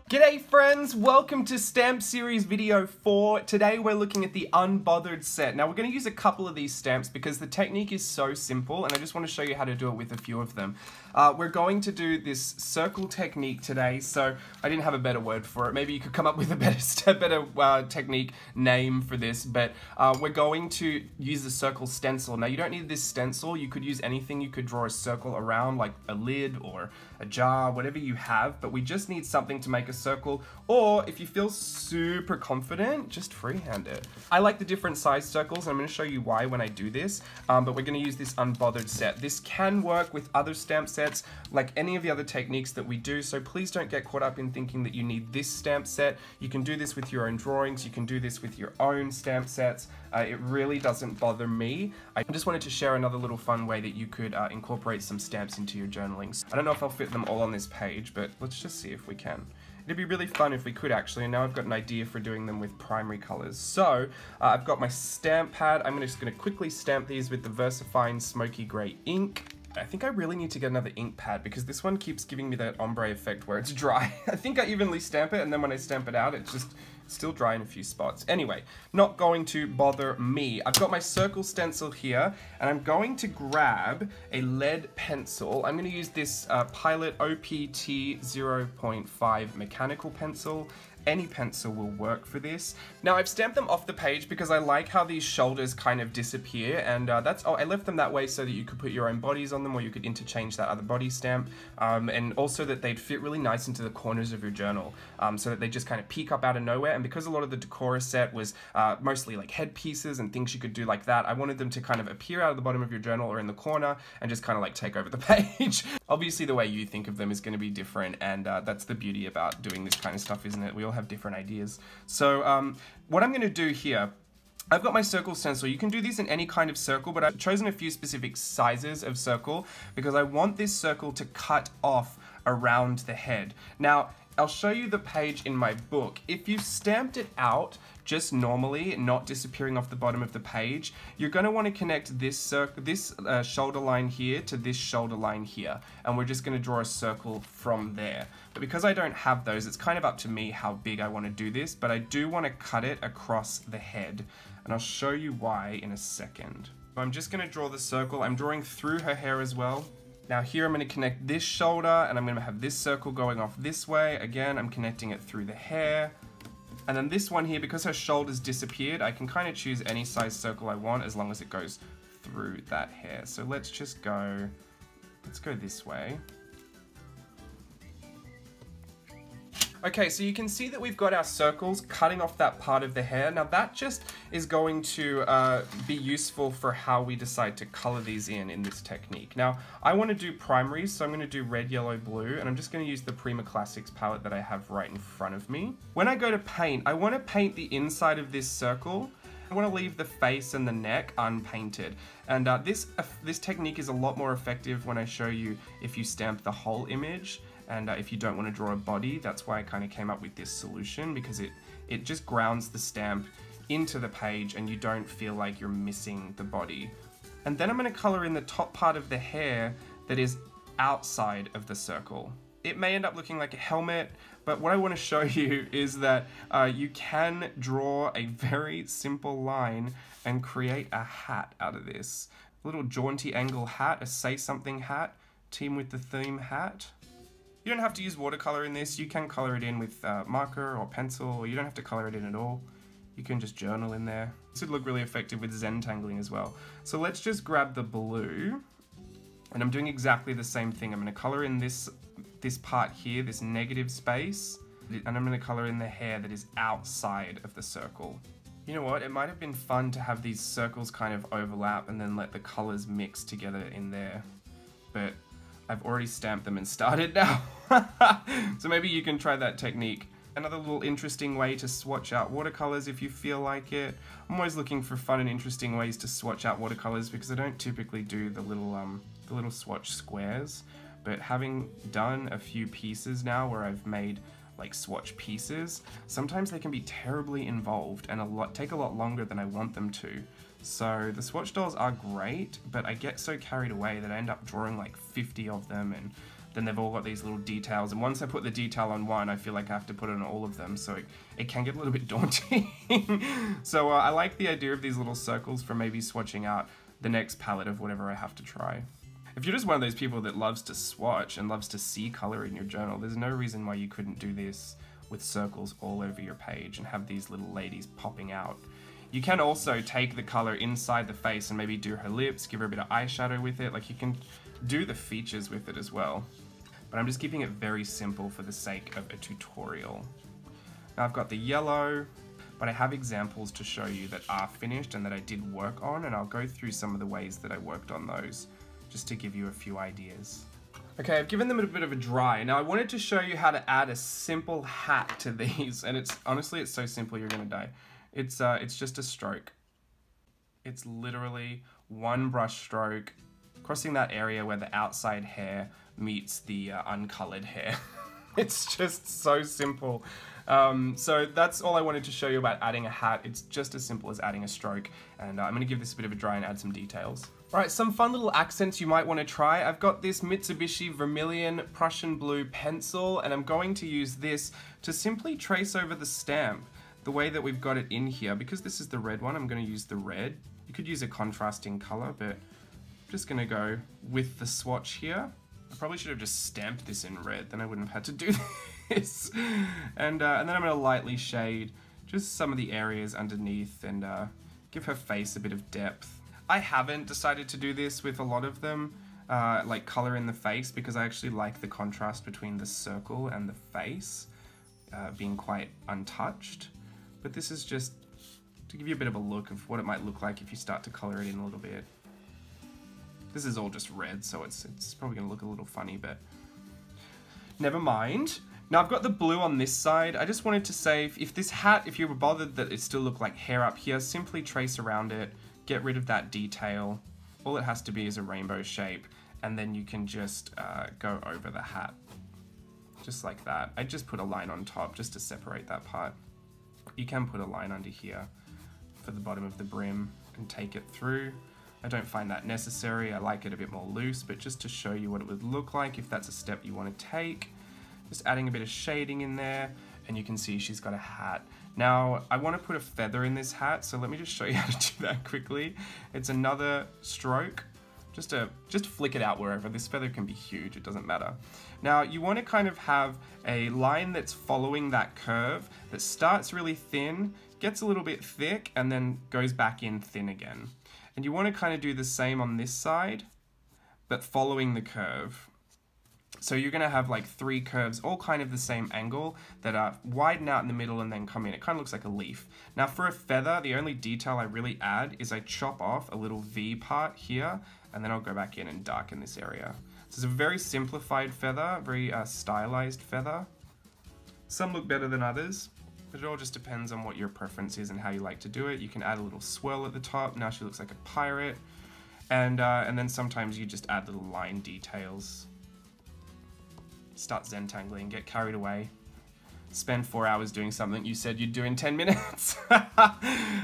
G'day friends, welcome to Stamp Series video 4. Today we're looking at the Unbothered set. Now we're going to use a couple of these stamps because the technique is so simple and I just want to show you how to do it with a few of them. We're going to do this circle technique today, so I didn't have a better word for it. Maybe you could come up with a better technique name for this, but we're going to use the circle stencil. Now you don't need this stencil, you could use anything. You could draw a circle around like a lid or a jar, whatever you have, but we just need something to make a circle, or if you feel super confident, just freehand it. I like the different size circles and I'm going to show you why when I do this, but we're going to use this Unbothered set. This can work with other stamp sets like any of the other techniques that we do, so please don't get caught up in thinking that you need this stamp set. You can do this with your own drawings, you can do this with your own stamp sets. It really doesn't bother me. I just wanted to share another little fun way that you could incorporate some stamps into your journalings. I don't know if I'll fit them all on this page, but let's just see if we can. It'd be really fun if we could actually, and now I've got an idea for doing them with primary colors. So, I've got my stamp pad. I'm just going to quickly stamp these with the VersaFine Smoky Grey ink. I think I really need to get another ink pad because this one keeps giving me that ombre effect where it's dry. I think I evenly stamp it and then when I stamp it out, it's just still dry in a few spots. Anyway, not going to bother me. I've got my circle stencil here and I'm going to grab a lead pencil. I'm going to use this Pilot OPT 0.5 mechanical pencil. Any pencil will work for this. Now I've stamped them off the page because I like how these shoulders kind of disappear, and I left them that way so that you could put your own bodies on them or you could interchange that other body stamp, and also that they'd fit really nice into the corners of your journal, so that they just kind of peek up out of nowhere. And because a lot of the Decora set was mostly like headpieces and things you could do like that, I wanted them to kind of appear out of the bottom of your journal or in the corner and just kind of like take over the page. Obviously the way you think of them is going to be different, and that's the beauty about doing this kind of stuff, isn't it? We all have different ideas. So what I'm going to do here, I've got my circle stencil. You can do these in any kind of circle, but I've chosen a few specific sizes of circle because I want this circle to cut off around the head. Now, I'll show you the page in my book. If you stamped it out just normally, not disappearing off the bottom of the page, you're going to want to connect this shoulder line here to this shoulder line here, and we're just going to draw a circle from there. But because I don't have those, it's kind of up to me how big I want to do this, but I do want to cut it across the head, and I'll show you why in a second. So I'm just going to draw the circle. I'm drawing through her hair as well. Now here I'm going to connect this shoulder and I'm going to have this circle going off this way. Again, I'm connecting it through the hair. And then this one here, because her shoulder's disappeared, I can kind of choose any size circle I want as long as it goes through that hair. So let's go this way. Okay, so you can see that we've got our circles cutting off that part of the hair. Now that just is going to be useful for how we decide to color these in this technique. Now, I want to do primaries, so I'm going to do red, yellow, blue, and I'm just going to use the Prima Classics palette that I have right in front of me. When I go to paint, I want to paint the inside of this circle. I want to leave the face and the neck unpainted, and this technique is a lot more effective when I show you if you stamp the whole image. And if you don't want to draw a body, that's why I kind of came up with this solution, because it just grounds the stamp into the page and you don't feel like you're missing the body. And then I'm going to color in the top part of the hair that is outside of the circle. It may end up looking like a helmet, but what I want to show you is that you can draw a very simple line and create a hat out of this. A little jaunty angle hat, a say something hat, team with the theme hat. You don't have to use watercolor in this. You can color it in with marker or pencil, or you don't have to color it in at all. You can just journal in there. This would look really effective with Zentangling as well. So let's just grab the blue, and I'm doing exactly the same thing. I'm going to color in this part here, this negative space, and I'm going to color in the hair that is outside of the circle. You know what? It might have been fun to have these circles kind of overlap and then let the colors mix together in there, but I've already stamped them and started now. So maybe you can try that technique. Another little interesting way to swatch out watercolors if you feel like it. I'm always looking for fun and interesting ways to swatch out watercolors because I don't typically do the little swatch squares. But having done a few pieces now where I've made like swatch pieces, sometimes they can be terribly involved and take a lot longer than I want them to. So the swatch dolls are great, but I get so carried away that I end up drawing like 50 of them, and then they've all got these little details. And once I put the detail on one, I feel like I have to put it on all of them. So it can get a little bit daunting. So I like the idea of these little circles for maybe swatching out the next palette of whatever I have to try. If you're just one of those people that loves to swatch and loves to see color in your journal, there's no reason why you couldn't do this with circles all over your page and have these little ladies popping out. You can also take the color inside the face and maybe do her lips, give her a bit of eyeshadow with it. Like, you can do the features with it as well. But I'm just keeping it very simple for the sake of a tutorial. Now I've got the yellow, but I have examples to show you that are finished and that I did work on, and I'll go through some of the ways that I worked on those, just to give you a few ideas. Okay, I've given them a bit of a dry. Now I wanted to show you how to add a simple hat to these, and honestly it's so simple you're gonna die. It's just a stroke. It's literally one brush stroke, crossing that area where the outside hair meets the uncolored hair. It's just so simple. So that's all I wanted to show you about adding a hat. It's just as simple as adding a stroke, and I'm going to give this a bit of a dry and add some details. Alright, some fun little accents you might want to try. I've got this Mitsubishi Vermilion Prussian Blue pencil, and I'm going to use this to simply trace over the stamp the way that we've got it in here. Because this is the red one, I'm going to use the red. You could use a contrasting color, but I'm just going to go with the swatch here. I probably should have just stamped this in red, then I wouldn't have had to do this. And then I'm going to lightly shade just some of the areas underneath and give her face a bit of depth. I haven't decided to do this with a lot of them, like color in the face, because I actually like the contrast between the circle and the face being quite untouched. But this is just to give you a bit of a look of what it might look like if you start to color it in a little bit. This is all just red, so it's probably going to look a little funny, but never mind. Now I've got the blue on this side. I just wanted to say, if this hat, if you were bothered that it still looked like hair up here, simply trace around it, get rid of that detail. All it has to be is a rainbow shape, and then you can just go over the hat. Just like that. I just put a line on top just to separate that part. You can put a line under here for the bottom of the brim and take it through. I don't find that necessary. I like it a bit more loose, but just to show you what it would look like if that's a step you want to take. Just adding a bit of shading in there, and you can see she's got a hat. Now, I want to put a feather in this hat, so let me just show you how to do that quickly. It's another stroke, just flick it out wherever. This feather can be huge, it doesn't matter. Now, you want to kind of have a line that's following that curve, that starts really thin, gets a little bit thick, and then goes back in thin again. And you want to kind of do the same on this side, but following the curve. So you're going to have like 3 curves, all kind of the same angle, that are widen out in the middle and then come in. It kind of looks like a leaf. Now for a feather, the only detail I really add is I chop off a little V part here, and then I'll go back in and darken this area. So it's a very simplified feather, very stylized feather. Some look better than others, but it all just depends on what your preference is and how you like to do it. You can add a little swirl at the top. Now she looks like a pirate. And then sometimes you just add little line details. Start Zentangling, get carried away. Spend 4 hours doing something you said you'd do in 10 minutes. So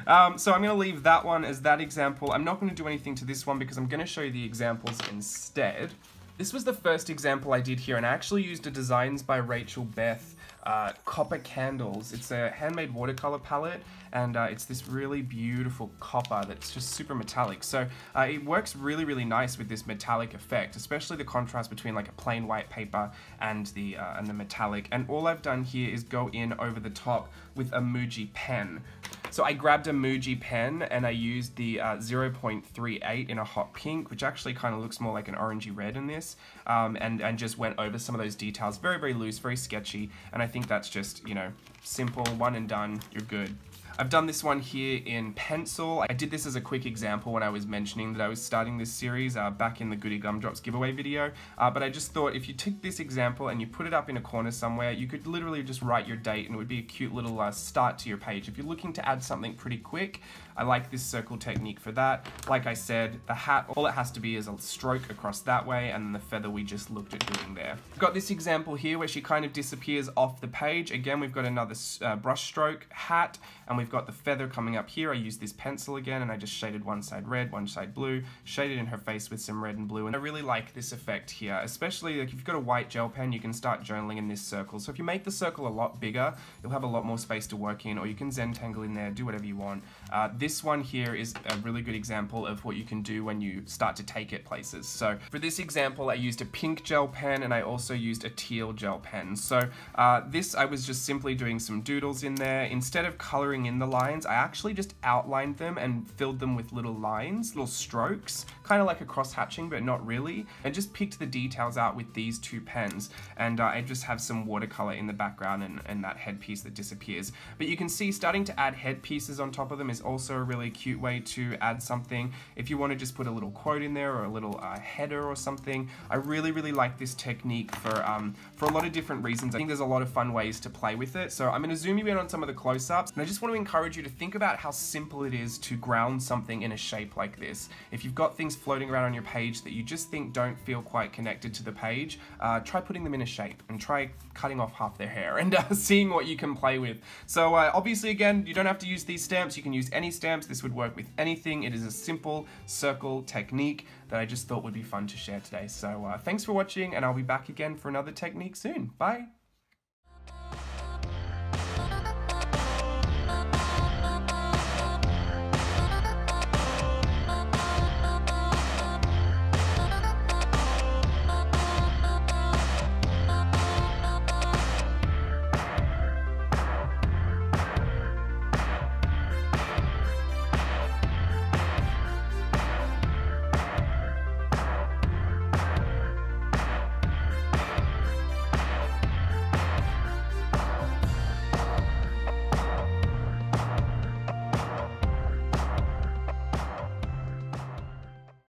I'm going to leave that one as that example. I'm not going to do anything to this one because I'm going to show you the examples instead. This was the first example I did here, and I actually used a Designs by Rachel Beth copper candles. It's a handmade watercolor palette, and it's this really beautiful copper that's just super metallic. So it works really, really nice with this metallic effect, especially the contrast between like a plain white paper and the metallic. And all I've done here is go in over the top with a Muji pen. So I grabbed a Muji pen and I used the 0.38 in a hot pink, which actually kind of looks more like an orangey red in this, and just went over some of those details. Very, very loose, very sketchy, and I think that's just, you know, simple, one and done, you're good. I've done this one here in pencil. I did this as a quick example when I was mentioning that I was starting this series back in the Goody Gumdrops giveaway video, but I just thought if you took this example and you put it up in a corner somewhere, you could literally just write your date and it would be a cute little start to your page. If you're looking to add something pretty quick, I like this circle technique for that. Like I said, the hat, all it has to be is a stroke across that way, and then the feather we just looked at doing there. I've got this example here where she kind of disappears off the page. Again, we've got another brush stroke hat, and we've we've got the feather coming up here. I used this pencil again, and I just shaded one side red, one side blue, shaded in her face with some red and blue, and I really like this effect here, especially like if you've got a white gel pen, you can start journaling in this circle. So if you make the circle a lot bigger, you'll have a lot more space to work in, or you can Zentangle in there, do whatever you want. This one here is a really good example of what you can do when you start to take it places. So for this example, I used a pink gel pen, and I also used a teal gel pen. So this, I was just simply doing some doodles in there. Instead of coloring in the lines, I actually just outlined them and filled them with little lines, little strokes, kind of like a cross-hatching, but not really, and just picked the details out with these two pens. And I just have some watercolor in the background and that headpiece that disappears. But you can see starting to add headpieces on top of them is also a really cute way to add something. If you want to just put a little quote in there or a little header or something, I really like this technique for a lot of different reasons. I think there's a lot of fun ways to play with it. So I'm going to zoom you in on some of the close-ups, and I just want to encourage you to think about how simple it is to ground something in a shape like this. If you've got things floating around on your page that you just think don't feel quite connected to the page, try putting them in a shape and try cutting off half their hair and seeing what you can play with. So obviously, again, you don't have to use these stamps. You can use any stamps. This would work with anything. It is a simple circle technique that I just thought would be fun to share today. So thanks for watching, and I'll be back again for another technique soon. Bye.